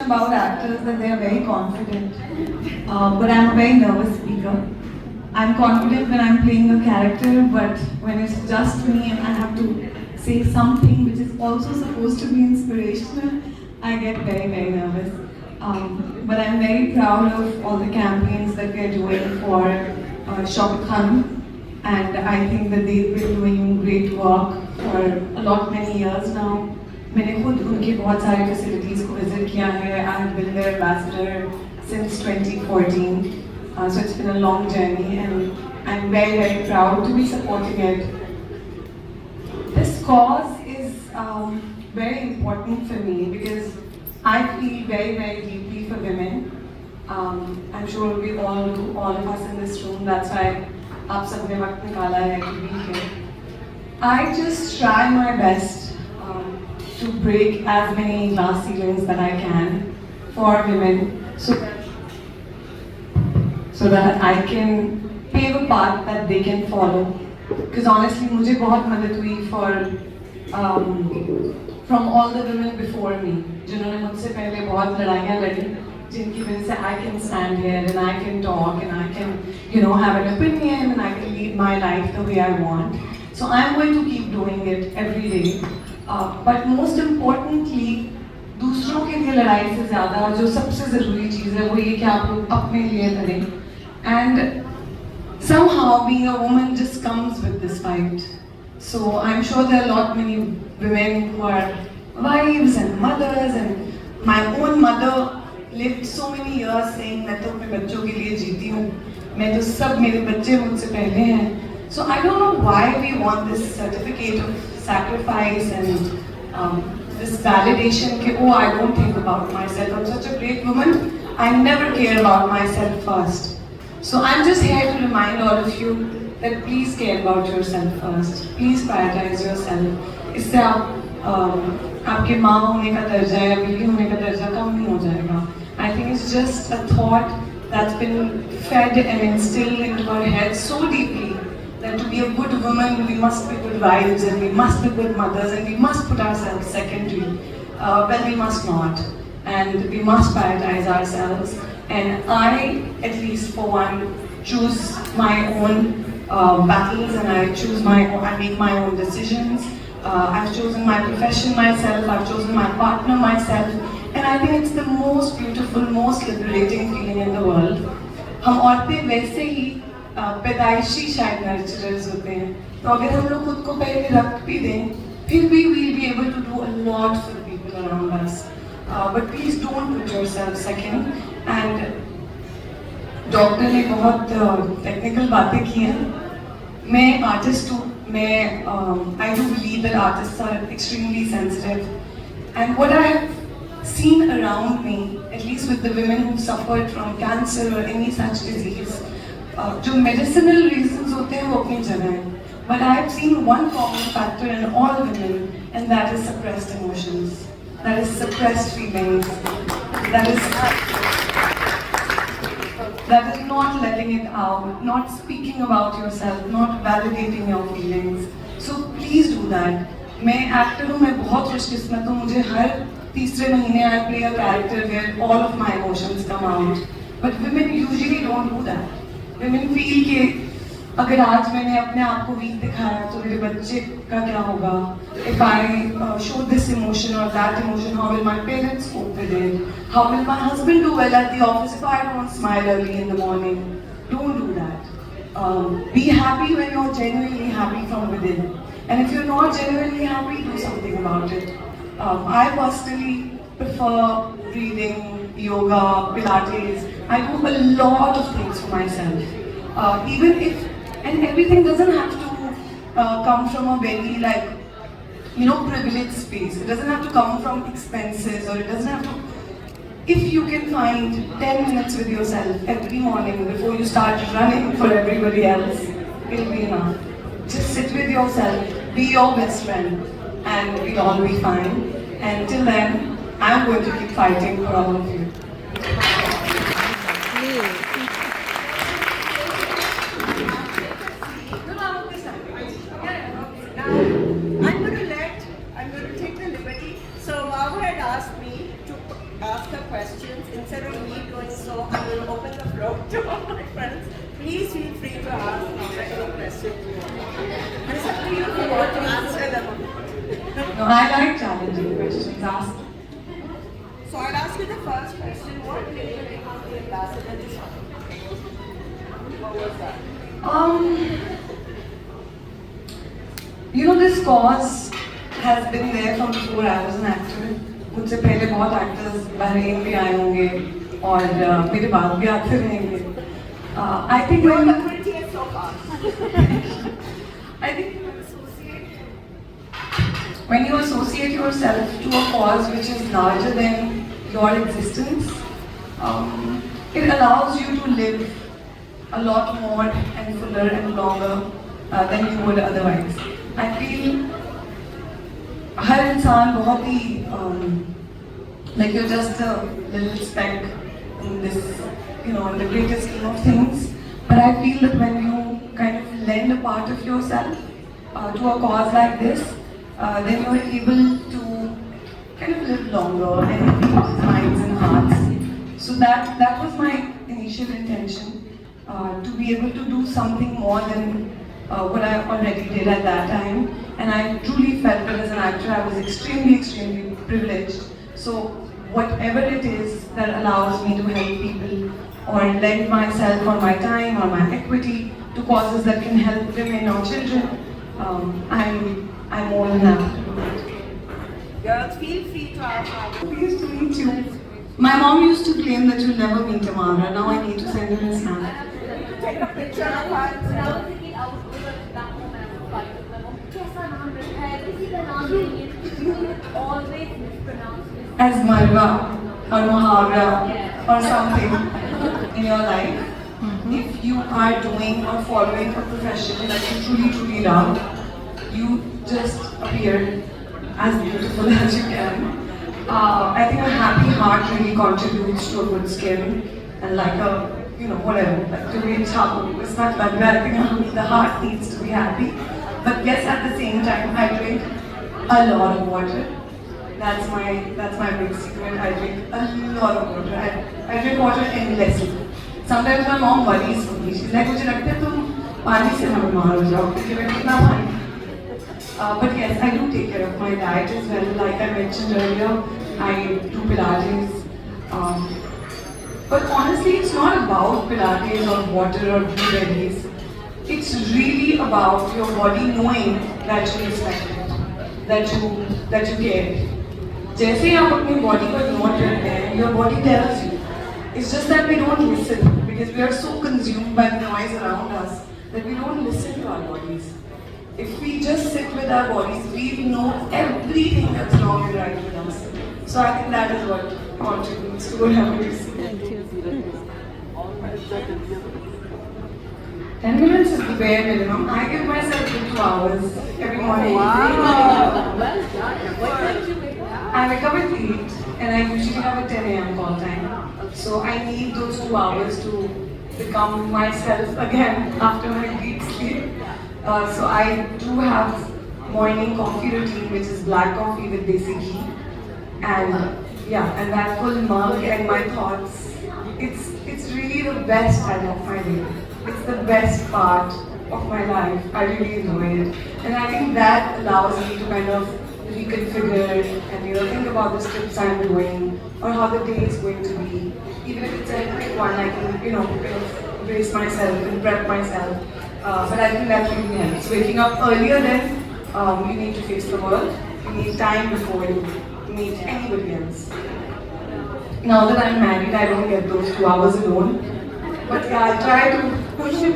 about actors that they are very confident, but I'm a very nervous speaker. I'm confident when I'm playing a character, but when it's just me and I have to say something which is also supposed to be inspirational, I get very, very nervous. But I'm very proud of all the campaigns that we're doing for Shaukat Khan, and I think that they've been doing great work for a lot many years now. मैंने खुद उनके बहुत सारे facilities को visit किया है. I have been their ambassador since 2014. So it's been a long journey, and I'm very, very proud to be supporting it. This cause is very important for me because I feel very, very deeply for women. I'm sure we all do, all of us in this room. That's why आप सबने वक्त निकाला है to be here. I just try my best to break as many glass ceilings that I can for women, so that I can pave a path that they can follow. Because honestly, मुझे बहुत मदद हुई from all the women before me, जिन्होंने मुझसे पहले बहुत लड़ाइयाँ लड़ी, जिनकी वजह से I can stand here and I can talk and I can, have an opinion and I can lead my life the way I want. So I'm going to keep doing it every day. But most importantly, दूसरों के लिए लड़ाई से ज़्यादा जो सबसे ज़रूरी चीज़ है वो ये कि आप लोग अपने लिए लड़ें. And somehow being a woman just comes with this fight. So I'm sure there are a lot many women who are wives and mothers, and my own mother lived so many years saying मैं तो अपने बच्चों के लिए जीती हूँ, मैं तो सब मेरे बच्चे मुझसे पहले हैं. So I don't know why we want this certificate of sacrifice and this validation that, oh, I don't think about myself, I'm such a great woman, I never care about myself first. So I'm just here to remind all of you that please care about yourself first. Please prioritize yourself. इससे आपके माँ होने का दर्जा या बीवी होने का दर्जा कम नहीं हो जाएगा. I think it's just a thought that's been fed and instilled into our heads so deeply that to be a good woman we must be good wives and we must be good mothers and we must put ourselves secondary. Well, we must not, and we must prioritize ourselves. And I, at least for one, choose my own battles, and I make my own decisions. I've chosen my profession myself, I've chosen my partner myself, and I think it's the most beautiful, most liberating feeling in the world. हम औरतें वैसे ही पैदाइशी शायद नर्चरर्स होते हैं, तो अगर हम लोग खुद को पहले रख भी दें, फिर भी we'll be able to do a lot for the people around us. But please don't put yourself second. And doctor ने बहुत टेक्निकल बातें की हैं. मैं आर्टिस्ट हूँ. I do believe that artists are extremely sensitive. And what I have seen around me, at least with the women who suffered from cancer or any such disease, जो medicinal reasons होते हैं वो अपनी जगह हैं. But I have seen one common factor in all women, and that is suppressed emotions. That is suppressed feelings. That is not letting it out, not speaking about yourself, not validating your feelings. So please do that. मैं actor हूँ, मैं बहुत खुशकिस्मत हूँ. मुझे हर तीसरे महीने I play a character where all of my emotions come out. But women usually don't do that. Women feel कि अगर आज मैंने अपने आप को वीक दिखाया तो मेरे बच्चे का क्या होगा? If I show this emotion or that emotion, how will my parents cope with it? How will my husband do well at the office if I don't smile early in the morning? Don't do that. Be happy when you're genuinely happy from within. And if you're not genuinely happy, do something about it. I personally prefer breathing, yoga, Pilates. I do a lot of things for myself. Even if, and everything doesn't have to come from a very privileged space. It doesn't have to come from expenses, or it doesn't have to. If you can find 10 minutes with yourself every morning before you start running for everybody else, it'll be enough. Just sit with yourself, be your best friend, and we'll all be fine. And till then, I'm going to keep fighting for all of you. I'm going to take the liberty. So Mahu had asked me to ask a question. questions. Instead of me doing so, I will open the floor to all my friends. Please feel free to ask any questions you want. And it's up to you if you want to answer them or not. No, I like challenging questions. Ask. So I'll ask you the first question. What made you become the ambassador to Shopee? What was that? You know, this cause has been there from before I was an actor. मुझसे पहले बहुत actors Bahrain भी आए होंगे और मेरे बाद भी आते रहेंगे. I think You're when the prettiest so far. I think when you associate yourself to a cause which is larger than your existence, it allows you to live a lot more and fuller and longer than you would otherwise. I feel हर इंसान बहुत ही like you're just a little speck in this, you know, in the greater scheme of things. But I feel that when you kind of lend a part of yourself to a cause like this, then you're able to kind of live longer and in people's minds and hearts. So that was my initial intention, to be able to do something more than what I already did at that time. And I truly felt that as an actor I was extremely privileged. So whatever it is that allows me to help people or lend myself or my time or my equity to causes that can help women or children, I'm more than happy to do it. Girls, feel free to ask. Pleased to meet you. My mom used to claim that you'll never meet Amara. Now I need to send her a snap. Take a picture of her. Always mispronounce it. As Marwa or Muhavra or something in your life, if you are doing or following a profession that you truly love, you just appear as beautiful as you can. I think a happy heart really contributes to a good skin and like a, you know, whatever, like to be chapu. It's not like that. I think the heart needs to be happy. But yes, at the same time, I drink a lot of water. That's my big secret. I drink a lot of water. I drink water endlessly. Sometimes my mom worries for me. She's like, "मुझे लगता है तुम पानी से ना बीमार हो जाओ क्योंकि मैं कितना पानी." But yes, I do take care of my diet as well. Like I mentioned earlier, I do Pilates. But honestly, it's not about Pilates or water or blueberries. It's really about your body knowing that you respect it, that you care. जैसे आप अपनी body को ignore करते हैं, your body tells you. It's just that we don't listen because we are so consumed by the noise around us that we don't listen to our bodies. If we just sit with our bodies, we know everything that's wrong and right with us. So I think that is what contributes to what happened. 10 minutes is the bare minimum. I give myself 2 hours every morning. Wow. Well done. What time do you wake up? I wake up at 8 and I usually have a 10 a.m. call time. So I need those 2 hours to become myself again after my deep sleep. So I do have morning coffee routine, which is black coffee with desi ghee. And yeah, and that full mug and my thoughts. It's really the best time of my day. It's the best part of my life. I really enjoy it. And I think that allows me to kind of reconfigure and think about the scripts I'm doing or how the day is going to be. Even if it's a quick one, I can kind of brace myself and prep myself. But I think that really helps. Waking up earlier then, you need to face the world. You need time before you meet anybody else. Now that I'm married, I don't get those 2 hours alone. But yeah, I'll try to push it.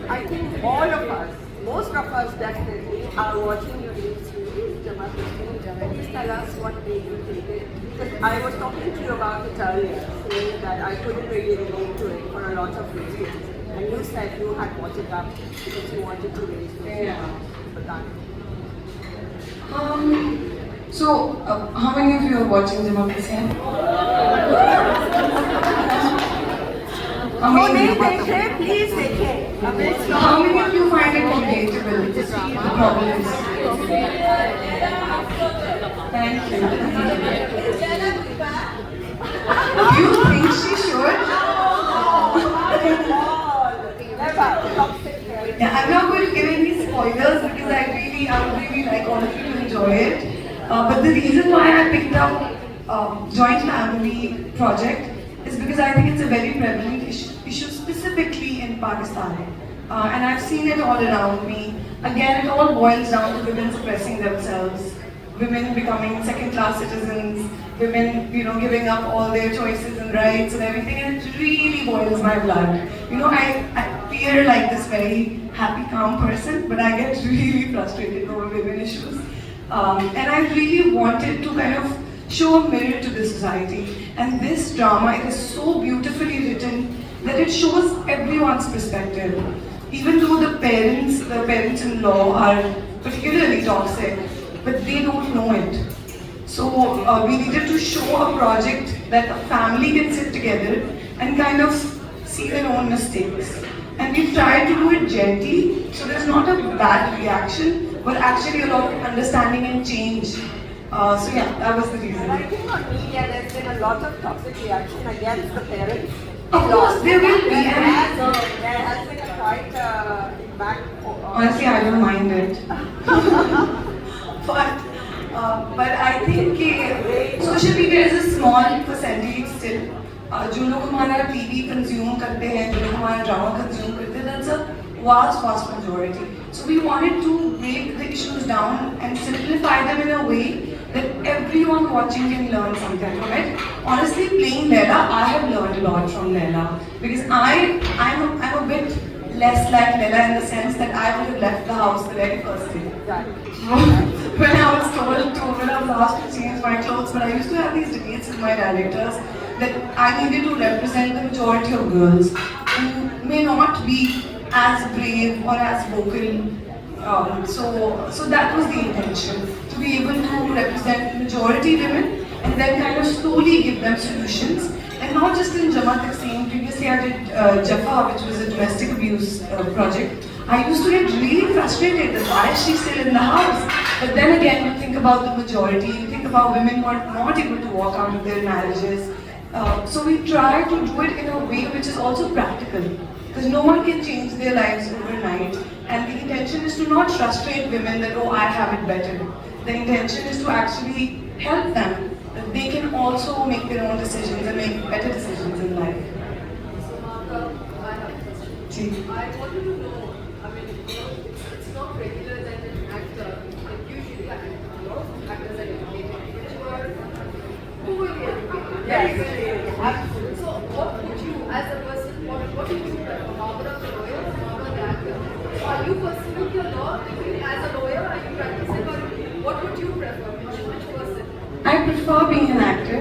I think all of us, most of us definitely, are watching your new series, Jama Kushmi Jama. Just tell us what made you take it. Because I was talking to you about it earlier, saying that I couldn't really relate to it for a lot of reasons. And you said you had brought it up because you wanted to raise for that. So, how many of you are watching Jama Kushmi? तो नहीं Amazing. देखे please देखें अभी How many of you find it relatable? The problems. Thank you. Do you think she should? Yeah, I'm not going to give any spoilers because I would really like all of you to enjoy it. But the reason why I picked up joint family project is because I think it's a very prevalent issue specifically in Pakistan. And I've seen it all around me. Again, it all boils down to women suppressing themselves, women becoming second-class citizens, women, giving up all their choices and rights and everything, and it really boils my blood. I appear like this very happy, calm person, but I get really frustrated over women issues. And I really wanted to kind of show a mirror to the society. And this drama, it is so beautifully written that it shows everyone's perspective. Even though the parents-in-law are particularly toxic, but they don't know it. So we needed to show a project that a family can sit together and kind of see their own mistakes. And we've tried to do it gently, so there's not a bad reaction, but actually a lot of understanding and change. So yeah, that was the reason. I think on media there's been a lot of toxic reaction against the parents. Of course, there will be. There has been a quite impact. Honestly, I don't mind it. but I think social media is a small percentage still. जो लोग हमारा TV consume करते हैं, जो लोग हमारा drama consume करते हैं, that's a vast majority. So we wanted to break the issues down and simplify them in a way that everyone watching can learn something from it. Honestly, playing Leila, I have learned a lot from Leila because I'm a bit less like Leila in the sense that I would have left the house the very first day. When I was asked to change my clothes, but I used to have these debates with my directors that I needed to represent the majority of girls who may not be as brave or as vocal. So that was the intention, to be able to represent majority women and then kind of slowly give them solutions. And not just in Jamaat Takseem. Previously I did Jaffa, which was a domestic abuse project. I used to get really frustrated that why is she still in the house? But then again, you think about the majority, you think about women who are not able to walk out of their marriages. So we try to do it in a way which is also practical. Because no one can change their lives overnight. And the intention is to not frustrate women that, oh, I have it better. The intention is to actually help them. That they can also make their own decisions and make better decisions in life. So, Martha, I have a question. Ji. I wanted to know, I mean, it's not regular that an actor, like usually, I mean, a lot of actors are educated, who will be educated. Yes. So, what would you, as a person, what would you prefer, Barbara the lawyer or Barbara the actor? So, are you pursuing your law degree as a lawyer? Are you practicing, or what would you prefer? Which person? I prefer being an actor.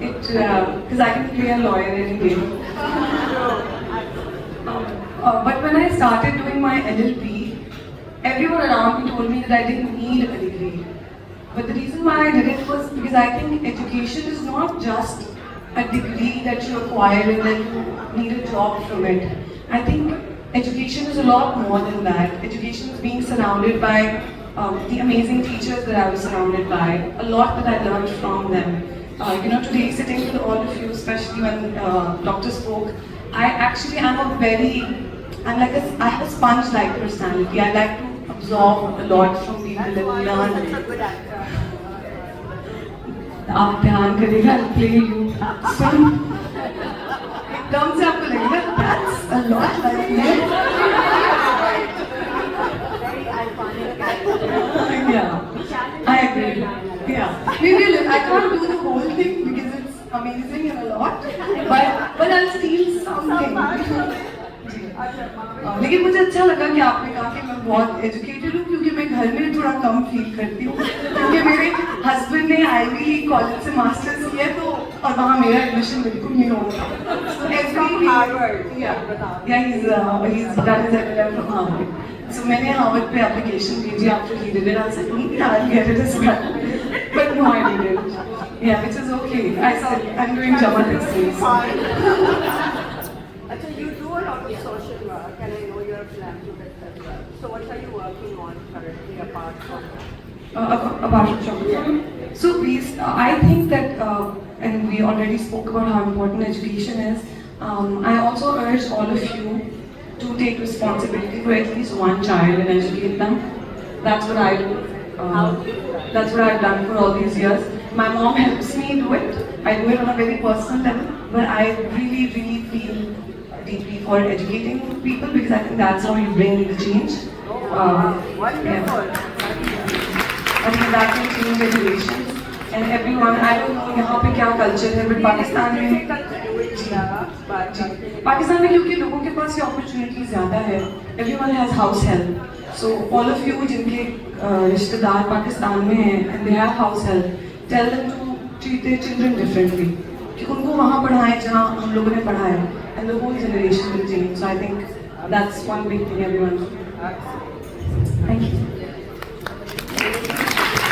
Because I can play a lawyer any day. But when I started doing my LLB, everyone around me told me that I didn't need a degree. But the reason why I did it was because I think education is not just a degree that you acquire and then you need a job from it. I think education is a lot more than that. Education is being surrounded by the amazing teachers that I was surrounded by, a lot that I learned from them. Today sitting with all of you, especially when doctor spoke, I have a sponge-like personality. I like to absorb a lot from people and learn. Such a good actor. आप ध्यान करेगा, I'll play you. एकदम से आपको लगेगा, that's a lot like me. Very iconic actor. Yeah, I agree. Yeah, maybe I can't do the whole thing because it's amazing and a lot, but I'll steal something. लेकिन मुझे अच्छा लगा कि आपने कहा कि मैं बहुत एजुकेटेड हूँ क्योंकि मैं घर में थोड़ा कम फील करती हूँ क्योंकि मेरे हस्बैंड ने आईवी लीग कॉलेज से मास्टर्स किया तो और वहाँ मेरा एडमिशन बिल्कुल नहीं होगा From Harvard. he's done his LLM from Harvard. So मैंने हार्वर्ड पे एप्लीकेशन भेजी after he did it. I was like, maybe I'll get it as well. But no, I didn't. Yeah, which is okay. I said I'm doing Jamaat Takseem. Actually, you So what are you working on currently apart from apart from chocolate. So please, I think that, and we already spoke about how important education is. I also urge all of you to take responsibility for at least one child and educate them. That's what I do. That's what I've done for all these years. My mom helps me do it. I do it on a very personal level, but I really, really feel deeply for educating people because I think that's how you bring the change. wonderful? I think that can change generations. And everyone, I don't know यहाँ पे क्या culture है, but Pakistan में पाकिस्तान में क्योंकि लोगों के पास ये opportunity ज़्यादा है, everyone has house help. So all of you जिनके रिश्तेदार पाकिस्तान में हैं and they have house help, tell them to treat their children differently. कि उनको वहाँ पढ़ाएं जहाँ हम लोगों ने पढ़ाया, and the whole generation will change. So I think that's one big thing everyone should do.